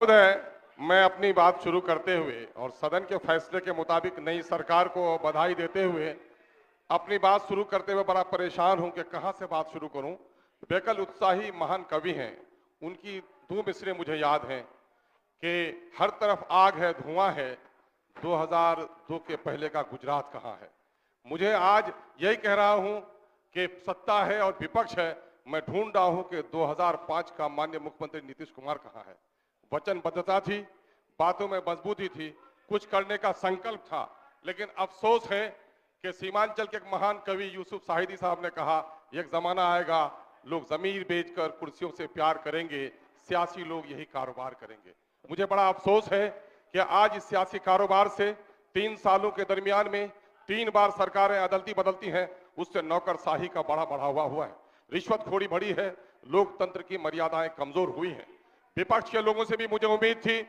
महोदय, मैं अपनी बात शुरू करते हुए और सदन के फैसले के मुताबिक नई सरकार को बधाई देते हुए अपनी बात शुरू करते हुए बड़ा परेशान हूं कि कहां से बात शुरू करूं। बेकल उत्साही महान कवि हैं, उनकी दो मिसरे मुझे याद हैं कि हर तरफ आग है, धुआं है, 2002 के पहले का गुजरात कहाँ है। मुझे आज यही कह रहा हूं कि सत्ता है और विपक्ष है, मैं ढूंढ रहा हूं कि 2005 का माननीय मुख्यमंत्री नीतीश कुमार कहाँ है। वचनबद्धता थी, बातों में मजबूती थी, कुछ करने का संकल्प था, लेकिन अफसोस है कि सीमांचल के एक महान कवि यूसुफ साहिदी साहब ने कहा, एक जमाना आएगा लोग जमीर बेचकर कुर्सियों से प्यार करेंगे, सियासी लोग यही कारोबार करेंगे। मुझे बड़ा अफसोस है कि आज इस सियासी कारोबार से 3 सालों के दरमियान में 3 बार सरकारें अदलती बदलती हैं, उससे नौकरशाही का बड़ा बढ़ावा हुआ है, रिश्वतखोरी बढ़ी है, लोकतंत्र की मर्यादाएं कमजोर हुई हैं। विपक्ष के लोगों से भी मुझे उम्मीद थी,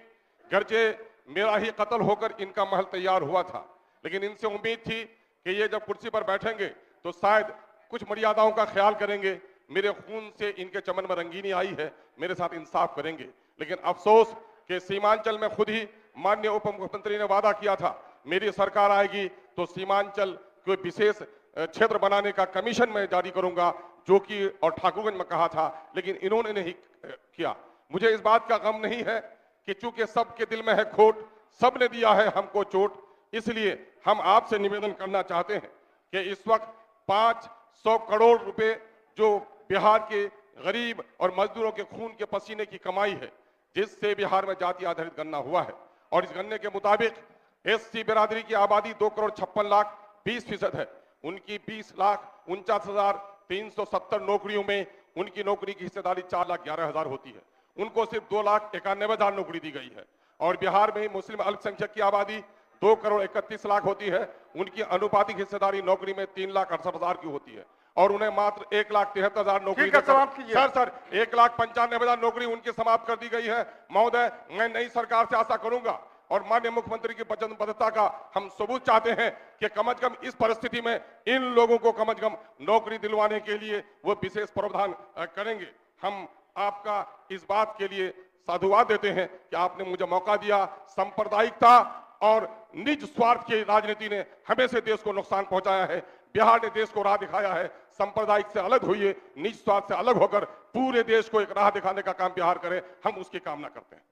गर्जे मेरा ही कत्ल होकर इनका महल तैयार हुआ था, लेकिन इनसे उम्मीद थी कि ये जब कुर्सी पर बैठेंगे तो शायद कुछ मर्यादाओं का ख्याल करेंगे, मेरे खून से इनके चमन में रंगीनी आई है, मेरे साथ इंसाफ करेंगे। लेकिन अफसोस कि सीमांचल में खुद ही माननीय उप मुख्यमंत्री ने वादा किया था, मेरी सरकार आएगी तो सीमांचल को विशेष क्षेत्र बनाने का कमीशन मैं जारी करूंगा, जो कि और ठाकुरगंज में कहा था, लेकिन इन्होंने नहीं किया। मुझे इस बात का गम नहीं है कि चूंकि सबके दिल में है खोट, सबने दिया है हमको चोट, इसलिए हम आपसे निवेदन करना चाहते हैं कि इस वक्त 500 करोड़ रुपए जो बिहार के गरीब और मजदूरों के खून के पसीने की कमाई है, जिससे बिहार में जाति आधारित गणना हुआ है, और इस गणने के मुताबिक एससी बिरादरी की आबादी 2,56,20% है। उनकी 20,49,370 नौकरियों में उनकी नौकरी की हिस्सेदारी 4,11,000 होती है। उनको सिर्फ 2,91,000 नौकरी दी गई है। और बिहार में मुस्लिम अल्पसंख्यक की आबादी 2,31,00,000 होती है, उनकी अनुपातिक हिस्सेदारी नौकरी में 3,68,000 की होती है, और उन्हें मात्र 1,73,000 नौकरी सर 1,95,000 नौकरी उनकी समाप्त कर दी गई है। महोदय, मैं नई सरकार से आशा करूंगा और माननीय मुख्यमंत्री की वचनबद्धता का हम सबूत चाहते हैं कि कम से कम इस परिस्थिति में इन लोगों को कम से कम नौकरी दिलवाने के लिए वो विशेष प्रावधान करेंगे। हम आपका इस बात के लिए साधुवाद देते हैं कि आपने मुझे मौका दिया। सांप्रदायिकता और निज स्वार्थ की राजनीति ने हमेशा देश को नुकसान पहुंचाया है। बिहार ने देश को राह दिखाया है, सांप्रदायिक से अलग होइए, निज स्वार्थ से अलग होकर पूरे देश को एक राह दिखाने का काम बिहार करे, हम उसकी कामना करते हैं।